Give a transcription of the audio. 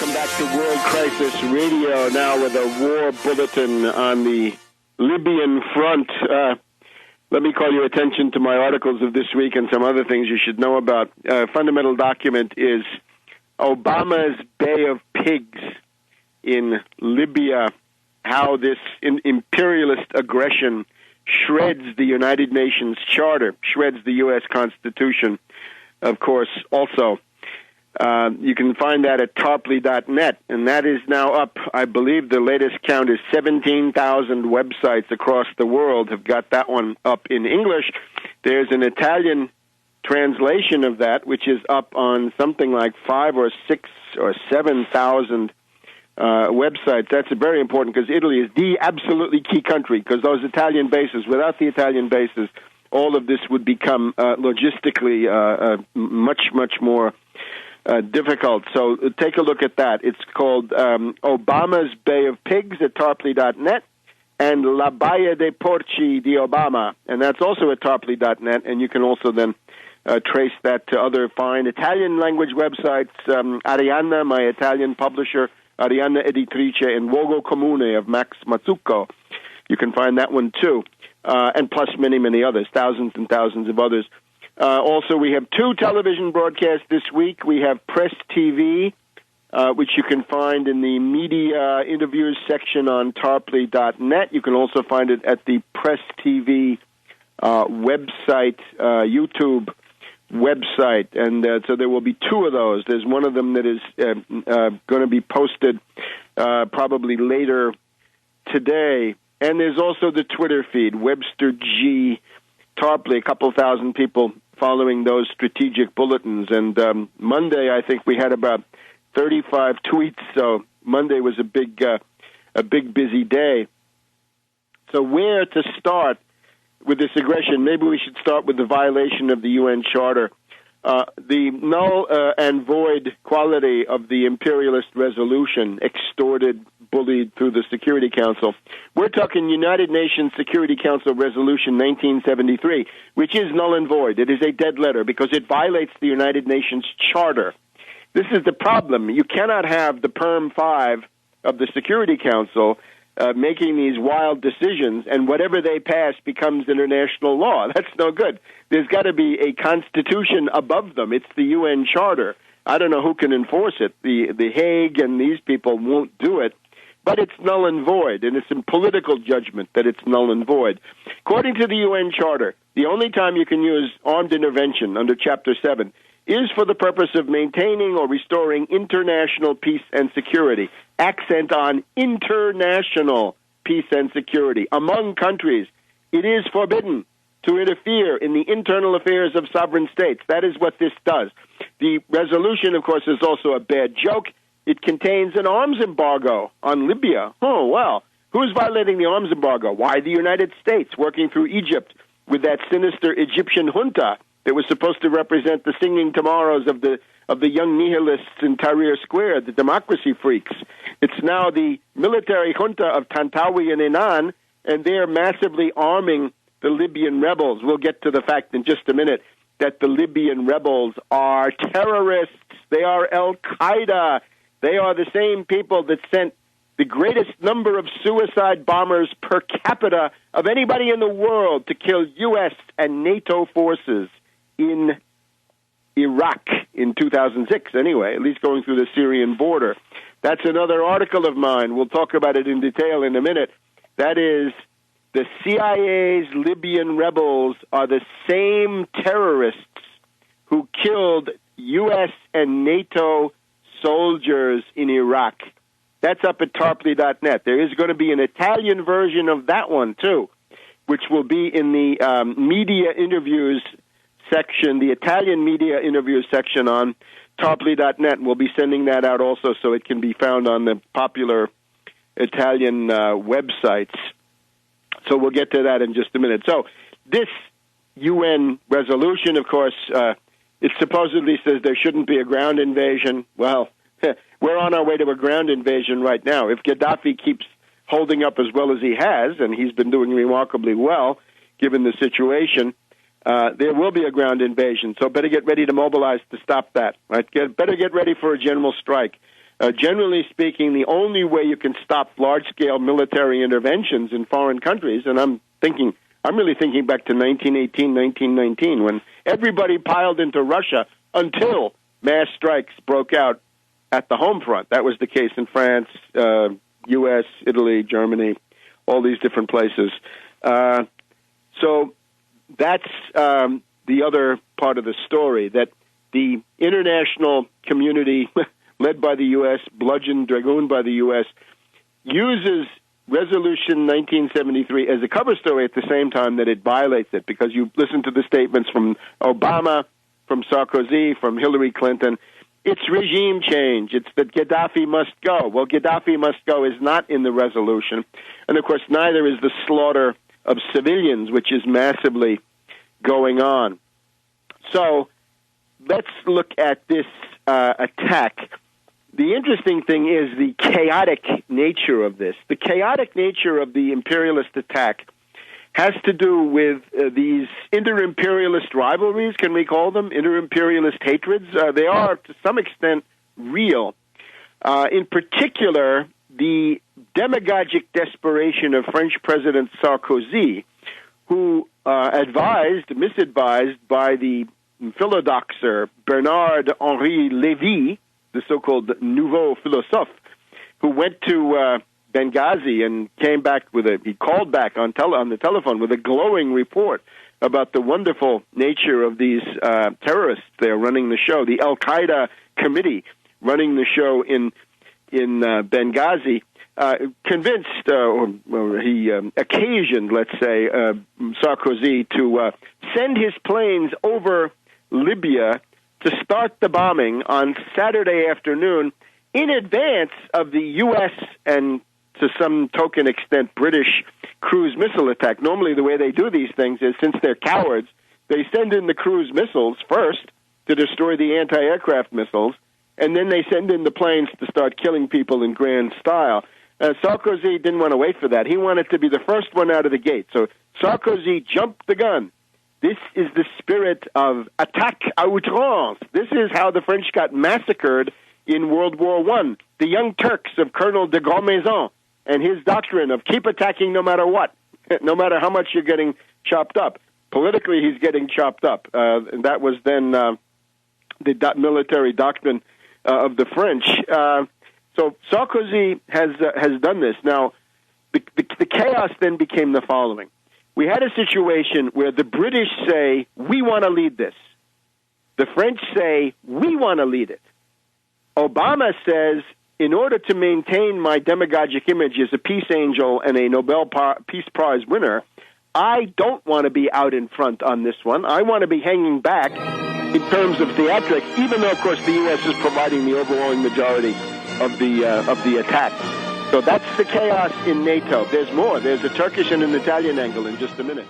Welcome back to World Crisis Radio, now with a war bulletin on the Libyan front. Let me call your attention to my articles of this week and some other things you should know about. Fundamental document is Obama's Bay of Pigs in Libya, how this imperialist aggression shreds the United Nations Charter, shreds the U.S. Constitution, of course, also. You can find that at Tarpley.net, and that is now up. I believe the latest count is 17,000 websites across the world have got that one up in English. There's an Italian translation of that, which is up on something like 5 or 6 or 7,000 websites. That's very important because Italy is the absolutely key country, because those Italian bases, without the Italian bases, all of this would become logistically much, much more difficult. So take a look at that. It's called Obama's Bay of Pigs at Tarpley.net and La Baia dei Porci di Obama, and that's also at Tarpley.net, and you can also then trace that to other fine Italian language websites, Arianna, my Italian publisher, Arianna Editrice, and Luogo Comune of Max Mazzucco. You can find that one too, and plus many, many others, thousands and thousands of others. Also, we have 2 television broadcasts this week. We have Press TV, which you can find in the media interviews section on Tarpley.net. You can also find it at the Press TV website, YouTube website. And so there will be 2 of those. There's one of them that is going to be posted probably later today. And there's also the Twitter feed, Webster G. Tarpley, a couple thousand people following those strategic bulletins. And Monday, I think we had about 35 tweets, so Monday was a big busy day. So where to start with this aggression? Maybe we should start with the violation of the UN Charter. The null and void quality of the imperialist resolution, extorted, bullied through the Security Council. We're talking United Nations Security Council Resolution 1973, which is null and void. It is a dead letter because it violates the United Nations Charter. This is the problem. You cannot have the Perm 5 of the Security Council making these wild decisions, and whatever they pass becomes international law. That's no good. There's got to be a constitution above them. It's the UN Charter. I don't know who can enforce it. The Hague and these people won't do it, but it's null and void, and it's in political judgment that it's null and void. According to the UN Charter, the only time you can use armed intervention under Chapter 7 is for the purpose of maintaining or restoring international peace and security. Accent on international peace and security. Among countries, it is forbidden to interfere in the internal affairs of sovereign states. That is what this does. The resolution, of course, is also a bad joke. It contains an arms embargo on Libya. Oh, well, who's violating the arms embargo? Why, the United States, working through Egypt with that sinister Egyptian junta that was supposed to represent the singing tomorrows of the young nihilists in Tahrir Square, the democracy freaks. It's now the military junta of Tantawi and Inan, and they're massively arming the Libyan rebels. We'll get to the fact in just a minute that the Libyan rebels are terrorists. They are Al-Qaeda. They are the same people that sent the greatest number of suicide bombers per capita of anybody in the world to kill U.S. and NATO forces in Iraq in 2006, anyway, at least going through the Syrian border. That's another article of mine. We'll talk about it in detail in a minute. That is, the CIA's Libyan rebels are the same terrorists who killed U.S. and NATO soldiers in Iraq. That's up at Tarpley.net. There is going to be an Italian version of that one, too, which will be in the media interviews section, the Italian media interviews section on Tarpley.net. We'll be sending that out also so it can be found on the popular Italian websites. So we'll get to that in just a minute. So this UN resolution, of course, it supposedly says there shouldn't be a ground invasion. Well, we're on our way to a ground invasion right now. If Gaddafi keeps holding up as well as he has, and he's been doing remarkably well given the situation, there will be a ground invasion. So better get ready to mobilize to stop that. Right? Better get ready for a general strike. Generally speaking, the only way you can stop large-scale military interventions in foreign countries, and I'm really thinking back to 1918, 1919, when everybody piled into Russia until mass strikes broke out at the home front. That was the case in France, U.S., Italy, Germany, all these different places. So that's the other part of the story, that the international community, led by the U.S., bludgeoned, dragooned by the U.S., uses Resolution 1973 as a cover story at the same time that it violates it, because you listen to the statements from Obama, from Sarkozy, from Hillary Clinton. It's regime change. It's that Gaddafi must go. Well, Gaddafi must go is not in the resolution. And, of course, neither is the slaughter of civilians, which is massively going on. So let's look at this attack. The interesting thing is the chaotic nature of this. The chaotic nature of the imperialist attack has to do with these inter-imperialist rivalries, can we call them? Inter-imperialist hatreds. They are, to some extent, real. In particular, the demagogic desperation of French President Sarkozy, who misadvised by the philodoxer Bernard-Henri Lévy, the so-called nouveau philosophe, who went to Benghazi and came back he called back on the telephone with a glowing report about the wonderful nature of these terrorists there running the show, the Al-Qaeda committee running the show in Benghazi, convinced, or he occasioned, let's say, Sarkozy to send his planes over Libya to start the bombing on Saturday afternoon in advance of the U.S. and, to some token extent, British cruise missile attack. Normally the way they do these things is, since they're cowards, they send in the cruise missiles first to destroy the anti-aircraft missiles, and then they send in the planes to start killing people in grand style. Sarkozy didn't want to wait for that. He wanted to be the first one out of the gate. So Sarkozy jumped the gun. This is the spirit of attaque à outrance. This is how the French got massacred in World War I. The Young Turks of Colonel de Grandmaison and his doctrine of keep attacking no matter what, no matter how much you're getting chopped up. Politically, he's getting chopped up. And that was then the military doctrine of the French. So Sarkozy has done this. Now, the chaos then became the following. We had a situation where the British say, we want to lead this. The French say, we want to lead it. Obama says, in order to maintain my demagogic image as a peace angel and a Nobel Peace Prize winner, I don't want to be out in front on this one. I want to be hanging back in terms of theatrics, even though, of course, the U.S. is providing the overwhelming majority of the attack. So that's the chaos in NATO. There's more. There's a Turkish and an Italian angle in just a minute.